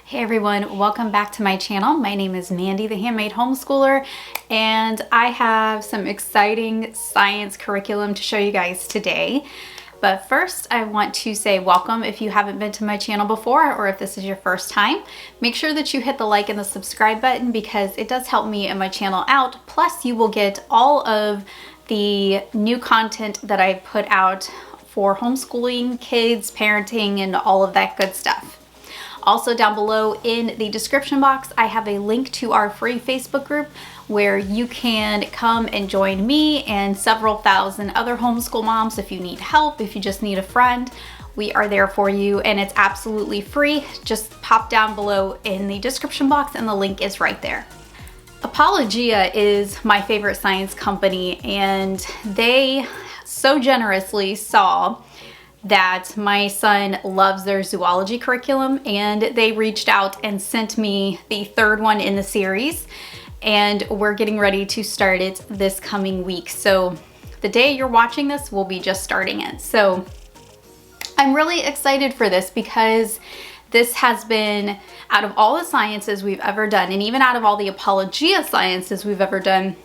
Hey everyone, welcome back to my channel. My name is Mandy, the Handmade Homeschooler, and I have some exciting science curriculum to show you guys today. But first, I want to say welcome if you haven't been to my channel before, or if this is your first time. Make sure that you hit the like and the subscribe button because it does help me and my channel out. Plus, you will get all of the new content that I put out for homeschooling, kids, parenting, and all of that good stuff. Also down below in the description box, I have a link to our free Facebook group where you can come and join me and several thousand other homeschool moms. If you need help, if you just need a friend, we are there for you and it's absolutely free. Just pop down below in the description box and the link is right there. Apologia is my favorite science company, and they so generously saw that my son loves their zoology curriculum, and they reached out and sent me the third one in the series, and we're getting ready to start it this coming week. So the day you're watching this, we'll be just starting it. So I'm really excited for this because this has been, out of all the sciences we've ever done, and even out of all the Apologia sciences we've ever done,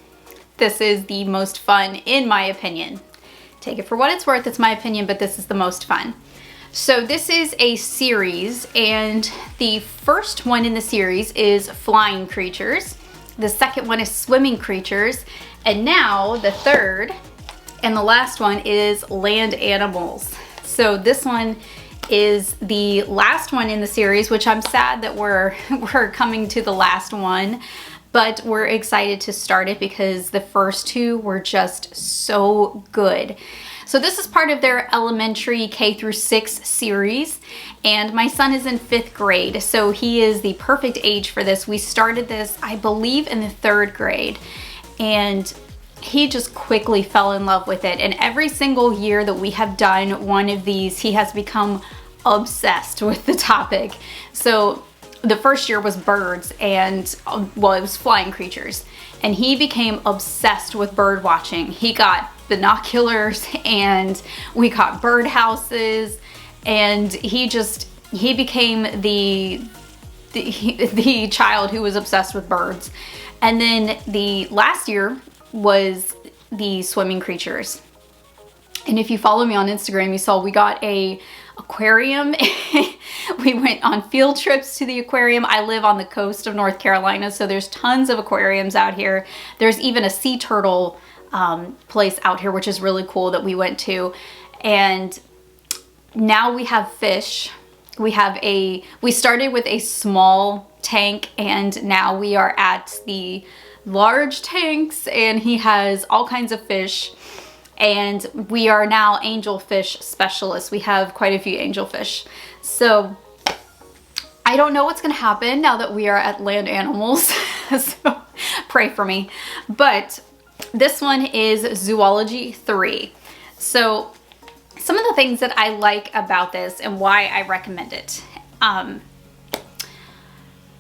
this is the most fun in my opinion. Take it for what it's worth, it's my opinion, but this is the most fun. So this is a series, and the first one in the series is flying creatures. The second one is swimming creatures. And now the third and the last one is land animals. So this one is the last one in the series, which I'm sad that we're coming to the last one. But we're excited to start it because the first two were just so good. So this is part of their elementary K through 6 series, and my son is in 5th grade, so he is the perfect age for this. We started this, I believe, in the 3rd grade, and he just quickly fell in love with it. And every single year that we have done one of these, he has become obsessed with the topic. So the first year was birds, and well, it was flying creatures, and he became obsessed with bird watching. He got binoculars and we got bird houses, and he became the child who was obsessed with birds. And then the last year was the swimming creatures. And if you follow me on Instagram, you saw we got a aquarium. We went on field trips to the aquarium. I live on the coast of North Carolina, so there's tons of aquariums out here. There's even a sea turtle place out here, which is really cool, that we went to. And now we have fish. We started with a small tank, and now we are at the large tanks, and he has all kinds of fish. And we are now angelfish specialists. We have quite a few angelfish. So I don't know what's gonna happen now that we are at land animals. So pray for me. But this one is Zoology 3. So some of the things that I like about this and why I recommend it.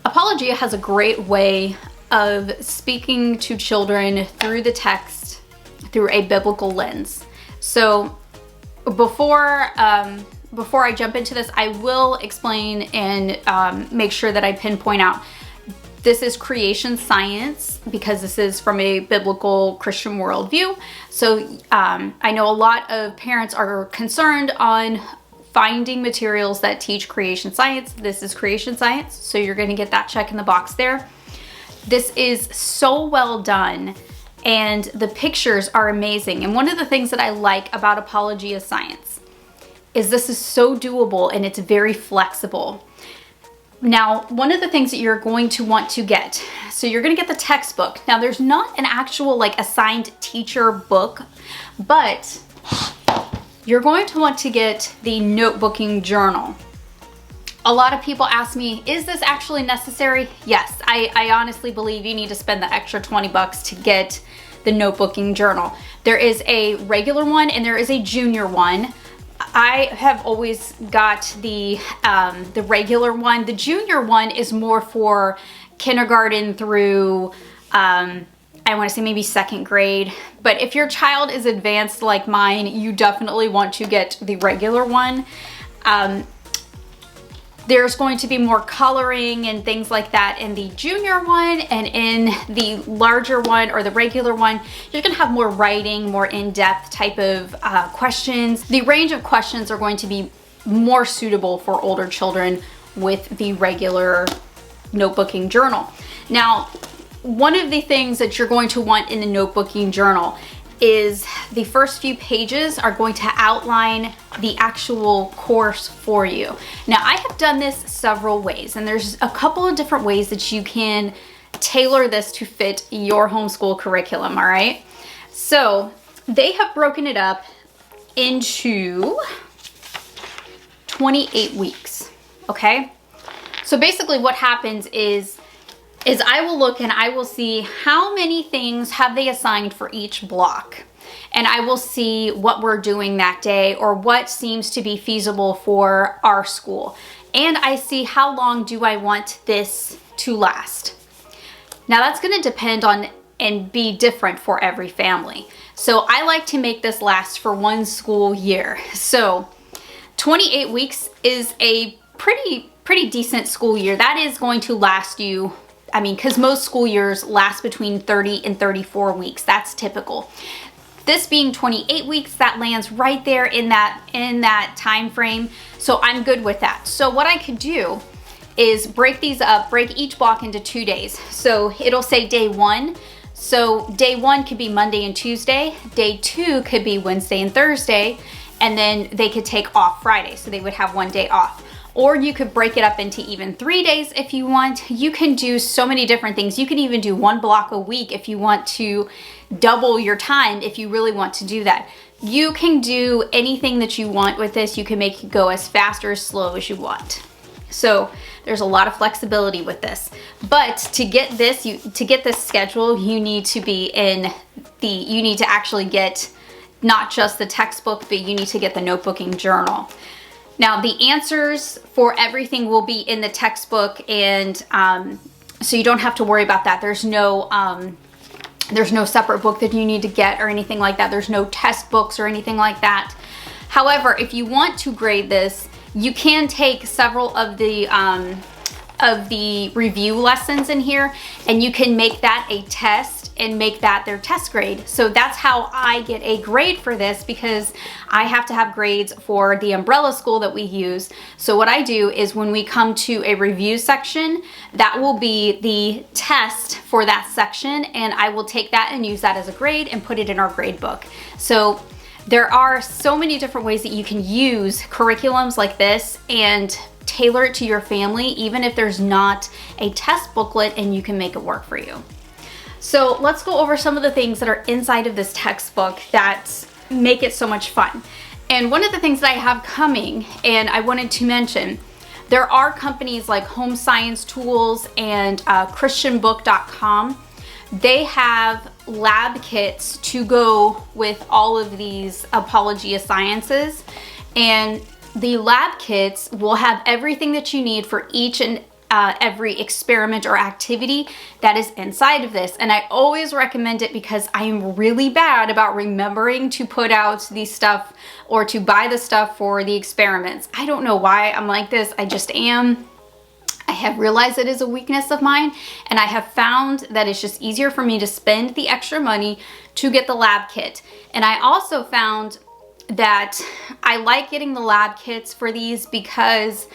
Apologia has a great way of speaking to children through the text, through a biblical lens. So before I jump into this, I will explain and make sure that I pinpoint out this is creation science because this is from a biblical Christian worldview. So I know a lot of parents are concerned on finding materials that teach creation science. This is creation science, so you're going to get that check in the box there. This is so well done, and the pictures are amazing. And one of the things that I like about Apologia Science is this is so doable and it's very flexible. Now, one of the things that you're going to want to get, so you're going to get the textbook. Now, there's not an actual assigned teacher book, but you're going to want to get the notebooking journal. A lot of people ask me, is this actually necessary? Yes, I honestly believe you need to spend the extra 20 bucks to get the notebooking journal. There is a regular one and there is a junior one. I have always got the regular one. The junior one is more for kindergarten through, I want to say maybe 2nd grade. But if your child is advanced like mine, you definitely want to get the regular one. There's going to be more coloring and things like that in the junior one, and in the larger one or the regular one, you're gonna have more writing, more in-depth type of questions. The range of questions are going to be more suitable for older children with the regular notebooking journal. Now, one of the things that you're going to want in the notebooking journal is the first few pages are going to outline the actual course for you. Now, I have done this several ways, and there's a couple of different ways that you can tailor this to fit your homeschool curriculum, all right? So they have broken it up into 28 weeks, okay? So basically what happens is I will look and I will see how many things have they assigned for each block. And I will see what we're doing that day or what seems to be feasible for our school. And I see how long do I want this to last. Now that's gonna depend on and be different for every family. So I like to make this last for one school year. So 28 weeks is a pretty decent school year. That is going to last you, I mean, because most school years last between 30 and 34 weeks. That's typical. This being 28 weeks, that lands right there in that time frame. So I'm good with that. So what I could do is break these up, break each block into 2 days. So it'll say day 1. So day 1 could be Monday and Tuesday. Day 2 could be Wednesday and Thursday. And then they could take off Friday. So they would have 1 day off. Or you could break it up into even 3 days if you want. You can do so many different things. You can even do 1 block a week if you want to double your time, if you really want to do that. You can do anything that you want with this. You can make it go as fast or as slow as you want. So there's a lot of flexibility with this. But to get this, to get this schedule, you need to be you need to actually get not just the textbook, but you need to get the notebooking journal. Now the answers for everything will be in the textbook, and so you don't have to worry about that. There's no separate book that you need to get or anything like that. There's no test books or anything like that. However, if you want to grade this, you can take several of the review lessons in here, and you can make that a test and make that their test grade. So that's how I get a grade for this, because I have to have grades for the umbrella school that we use. So what I do is when we come to a review section, that will be the test for that section, and I will take that and use that as a grade and put it in our grade book. So there are so many different ways that you can use curriculums like this and tailor it to your family, even if there's not a test booklet, and you can make it work for you. So let's go over some of the things that are inside of this textbook that make it so much fun. And one of the things that I have coming, and I wanted to mention, there are companies like Home Science Tools and christianbook.com. They have lab kits to go with all of these Apologia Sciences, and the lab kits will have everything that you need for each and every experiment or activity that is inside of this. And I always recommend it because I am really bad about remembering to put out the stuff or to buy the stuff for the experiments. I don't know why I'm like this. I just am. I have realized it is a weakness of mine, and I have found that it's just easier for me to spend the extra money to get the lab kit. And I also found that I like getting the lab kits for these because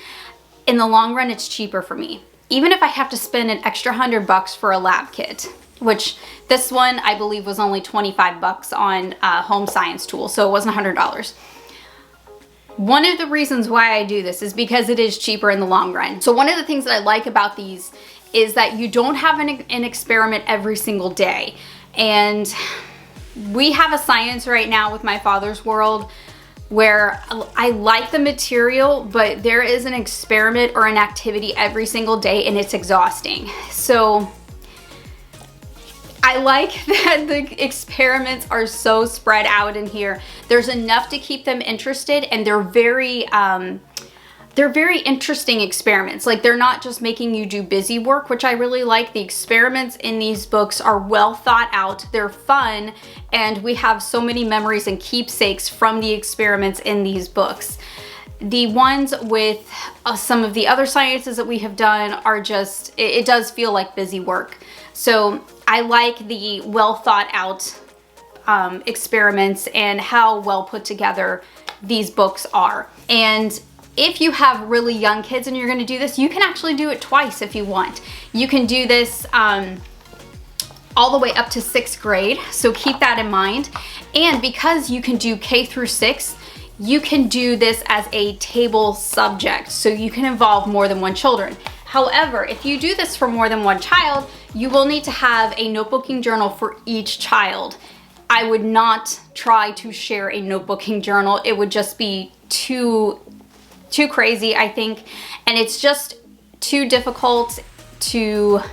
in the long run, it's cheaper for me. Even if I have to spend an extra $100 for a lab kit, which this one I believe was only 25 bucks on Home Science Tool, so it wasn't $100. One of the reasons why I do this is because it is cheaper in the long run. So one of the things that I like about these is that you don't have an experiment every single day. And we have a science right now with My Father's World where I like the material, but there is an experiment or an activity every single day, and it's exhausting. So I like that the experiments are so spread out in here. There's enough to keep them interested, and they're very interesting experiments. Like, they're not just making you do busy work, which I really like. The experiments in these books are well thought out, they're fun, and we have so many memories and keepsakes from the experiments in these books. The ones with some of the other sciences that we have done are just, it does feel like busy work. So I like the well thought out experiments and how well put together these books are. And if you have really young kids and you're going to do this, you can actually do it twice if you want. You can do this all the way up to 6th grade, so keep that in mind. And because you can do K through 6, you can do this as a table subject, so you can involve more than one children. However, if you do this for more than one child, you will need to have a notebooking journal for each child. I would not try to share a notebooking journal. It would just be too crazy, I think, and it's just too difficult to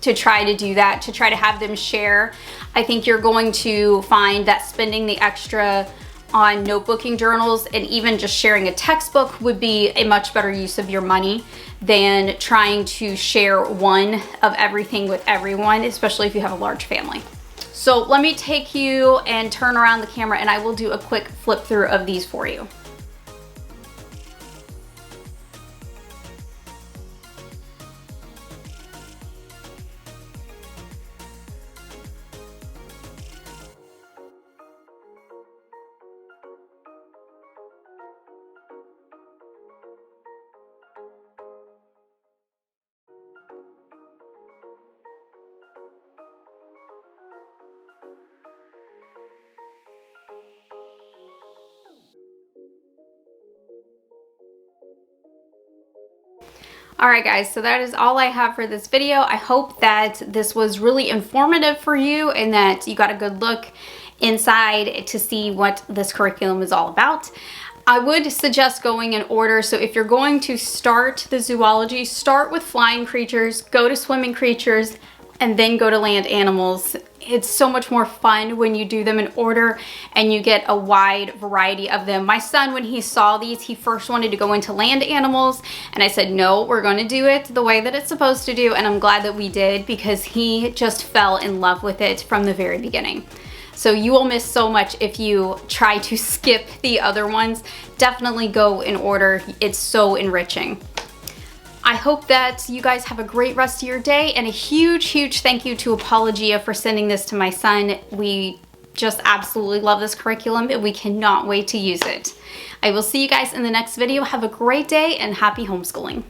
try to do that, to try to have them share. I think you're going to find that spending the extra on notebooking journals and even just sharing a textbook would be a much better use of your money than trying to share one of everything with everyone, especially if you have a large family. So let me take you and turn around the camera and I will do a quick flip through of these for you. Alright guys, so that is all I have for this video. I hope that this was really informative for you and that you got a good look inside to see what this curriculum is all about. I would suggest going in order. So if you're going to start the zoology, start with flying creatures, go to swimming creatures, and then go to land animals. It's so much more fun when you do them in order and you get a wide variety of them. My son, when he saw these, he first wanted to go into land animals, and I said, no, we're going to do it the way that it's supposed to do, and I'm glad that we did because he just fell in love with it from the very beginning. So you will miss so much if you try to skip the other ones. Definitely go in order. It's so enriching. I hope that you guys have a great rest of your day, and a huge thank you to Apologia for sending this to my son. We just absolutely love this curriculum and we cannot wait to use it. I will see you guys in the next video. Have a great day and happy homeschooling.